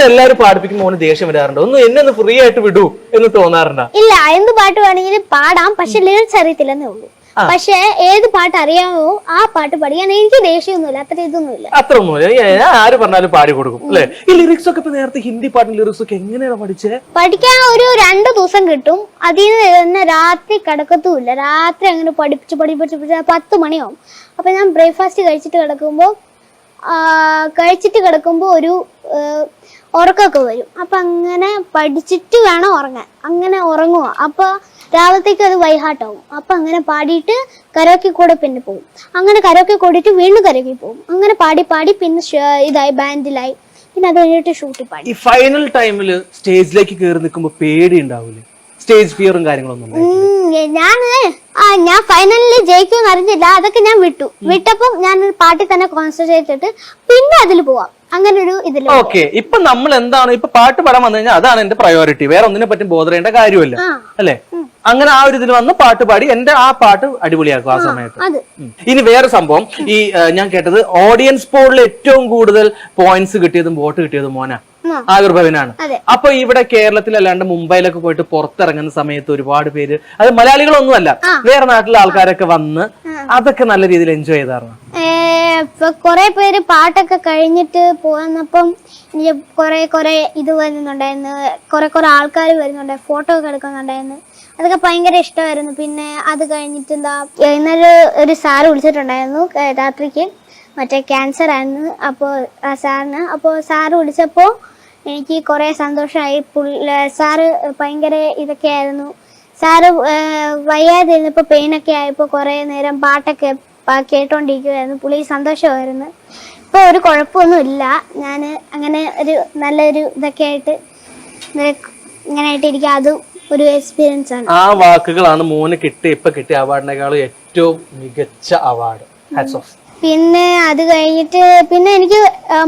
അങ്ങനെ എല്ലാരും പാടിപ്പിക്കുമ്പോൾ മോന് ദേഷ്യം വരാറുണ്ട്. ഒന്ന് എന്നെ ഒന്ന് ഫ്രീ ആയിട്ട് വിടൂ എന്ന് തോന്നാറുണ്ടോ? ഇല്ല, എന്ത് പാട്ട് വേണമെങ്കിലും പാടാം, പക്ഷെ ലിറിക്സ് അറിയത്തില്ലെന്നേ ഉള്ളൂ. പക്ഷെ ഏത് പാട്ട് അറിയാമോ ആ പാട്ട് പഠിക്കാൻ എനിക്ക് ദേഷ്യമൊന്നുമില്ല, അത്ര ഇതൊന്നുമില്ല. അത്ര ഒന്നുമില്ല, ആര് പറഞ്ഞാലും പാടി കൊടുക്കും അല്ലെ? ഈ ലിറിക്സ് ഒക്കെ ഇപ്പൊ നേരത്തെ ഹിന്ദി പാട്ടിന്റെ ലിറിക്സ് ഒക്കെ എങ്ങനെയാണ് പഠിച്ചേ? പഠിക്കാൻ ഒരു 2 ദിവസം കിട്ടും. അതിൽ നിന്ന് രാത്രി കിടക്കത്തുമില്ല. രാത്രി അങ്ങനെ പഠിപ്പിച്ച് 10 മണിയാവും. അപ്പൊ ഞാൻ ബ്രേക്ക്ഫാസ്റ്റ് കഴിച്ചിട്ട് കിടക്കുമ്പോ ഒരു ഉറക്കമൊക്കെ വരും. അപ്പൊ അങ്ങനെ പഠിച്ചിട്ട് വേണം ഉറങ്ങാൻ. അങ്ങനെ ഉറങ്ങുക. അപ്പൊ രാവിലത്തേക്ക് അത് വൈഹാട്ടാവും. അപ്പൊ അങ്ങനെ പാടിയിട്ട് കരോക്കെ കൂടെ പിന്നെ പോകും. അങ്ങനെ കരോക്കെ കൂടിയിട്ട് വീണ്ടും കരോക്കെ പോകും. അങ്ങനെ പാടി പാടി പിന്നെ ഇതായി ബാൻഡിലായി. പിന്നെ അത് കഴിഞ്ഞിട്ട് ഷൂട്ടിൽ പാടി. ഈ ഫൈനൽ ടൈമില് സ്റ്റേജിലേക്ക് കയറി നിൽക്കുമ്പോ പേടി ഉണ്ടാവൂലേ? സ്റ്റേജ് ഫിയറും കാര്യങ്ങളൊന്നും ഞാൻ ഫൈനലിൽ ജയിക്കുമെന്ന് അറിഞ്ഞില്ല. അതൊക്കെ ഞാൻ വിട്ടപ്പം ഞാൻ പാട്ടിൽ തന്നെ കോൺസെൻട്രേറ്റ് ചെയ്തിട്ട് പിന്നെ അതിൽ പോവാം. അങ്ങനെ ഒരു ഇതിൽ ഓക്കെ. ഇപ്പൊ നമ്മൾ എന്താണ് ഇപ്പൊ പാട്ട് പാടാൻ വന്നു കഴിഞ്ഞാൽ അതാണ് എന്റെ പ്രയോറിറ്റി. വേറെ ഒന്നിനെ പറ്റി ബോധറേണ്ട കാര്യമില്ല അല്ലെ? അങ്ങനെ ആ ഒരു ഇതിൽ വന്ന് പാട്ട് പാടി എന്റെ ആ പാട്ട് അടിപൊളിയാക്കും ആ സമയത്ത്. ഇനി വേറെ സംഭവം, ഈ ഞാൻ കേട്ടത് ഓഡിയൻസ് പോളിൽ ഏറ്റവും കൂടുതൽ പോയിന്റ്സ് കിട്ടിയതും വോട്ട് കിട്ടിയതും മോനാ ആയുർഭവനാണ്. അപ്പൊ ഇവിടെ കേരളത്തിൽ അല്ലാണ്ട് മുംബൈയിലൊക്കെ പോയിട്ട് പുറത്തിറങ്ങുന്ന സമയത്ത് ഒരുപാട് പേര്, അത് മലയാളികളൊന്നുമല്ല, വേറെ നാട്ടിലെ ആൾക്കാരൊക്കെ വന്ന് അതൊക്കെ നല്ല രീതിയിൽ എൻജോയ് ചെയ്തായിരുന്നു. കൊറേ പേര് പാട്ടൊക്കെ കഴിഞ്ഞിട്ട് പോന്നപ്പം കൊറേ ഇത് വരുന്നുണ്ടായിരുന്നു. കൊറേ ആൾക്കാർ വരുന്നുണ്ടായിരുന്നു, ഫോട്ടോ ഒക്കെ എടുക്കുന്നുണ്ടായിരുന്നു. അതൊക്കെ ഭയങ്കര ഇഷ്ടമായിരുന്നു. പിന്നെ അത് കഴിഞ്ഞിട്ട് ഇന്നലെ ഒരു സാറ് വിളിച്ചിട്ടുണ്ടായിരുന്നു രാത്രിക്ക്. മറ്റേ ക്യാൻസർ ആയിരുന്നു അപ്പോൾ ആ സാറിന്. അപ്പോൾ സാറ് വിളിച്ചപ്പോൾ എനിക്ക് കുറേ സന്തോഷമായി. സാറ് ഭയങ്കര ഇതൊക്കെ ആയിരുന്നു. സാറ് വയ്യാതിരുന്നപ്പോൾ പെയിനൊക്കെ ആയപ്പോൾ കുറേ നേരം പാട്ടൊക്കെ കേട്ടോണ്ടിരിക്കുമായിരുന്നു. പുള്ളി സന്തോഷമായിരുന്നു. ഇപ്പോൾ ഒരു കുഴപ്പമൊന്നുമില്ല. ഞാൻ അങ്ങനെ ഒരു നല്ലൊരു ഇതൊക്കെ ആയിട്ട് ഇങ്ങനെയായിട്ട് ഇരിക്കുക. അതും ഒരു എക്സ്പീരിയൻസ് ആണ്. ആ വാക്കുകളാണ് മോന് കിട്ടിയ അവാർഡിനേക്കാളും ഏറ്റവും മികച്ച അവാർഡ്. Hats off. പിന്നെ അത് കഴിഞ്ഞിട്ട് പിന്നെ എനിക്ക്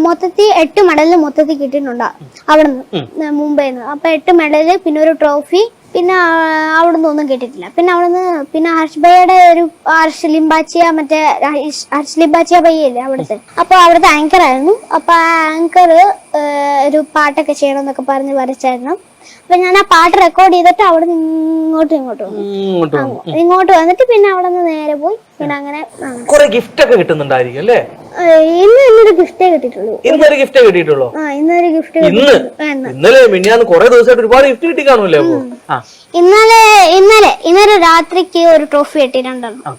മൊത്തത്തിൽ 8 മെഡല് മൊത്തത്തിൽ കിട്ടിയിട്ടുണ്ട് അവിടുന്ന്, മുംബൈന്ന്. അപ്പൊ 8 മെഡല്, പിന്നെ ഒരു ട്രോഫി. പിന്നെ അവിടുന്ന് ഒന്നും കിട്ടിയിട്ടില്ല. പിന്നെ ഹർഷ് ഭയ്യയുടെ ഒരു ഹർഷ് ലിംബാച്ചിയ ഭയ്യല്ലേ അവിടുത്തെ, അപ്പൊ അവിടുത്തെ ആങ്കർ ആയിരുന്നു. അപ്പൊ ആ ആങ്കർ ഒരു പാട്ടൊക്കെ ചെയ്യണം എന്നൊക്കെ പറഞ്ഞ് വരച്ചായിരുന്നു. അപ്പൊ ഞാൻ ആ പാട്ട് റെക്കോർഡ് ചെയ്തിട്ട് അവിടെ നിന്ന് ഇങ്ങോട്ട് വന്നിട്ട് പിന്നെ അവിടെ നിന്ന് നേരെ പോയി. പിന്നെ അങ്ങനെ ഗിഫ്റ്റ് ഒക്കെ കിട്ടുന്നുണ്ടായിരിക്കും അല്ലേ? ഇന്നൊരു ഗിഫ്റ്റേ കിട്ടിയിട്ടുള്ളൂ. ഇന്നൊരു ഗിഫ്റ്റ് കിട്ടിയിട്ടുള്ളൂ. ഇന്നൊരു ഗിഫ്റ്റ് ഇന്നലെ മിനിഞ്ഞാന്ന് കുറെ ദിവസമായിട്ട് ഒരുപാട് ഗിഫ്റ്റ് കിട്ടി കാണുമല്ലേ? ഇന്നലെ രാത്രിക്ക് ഒരു ട്രോഫി കിട്ടിയിട്ടുണ്ടായിരുന്നു.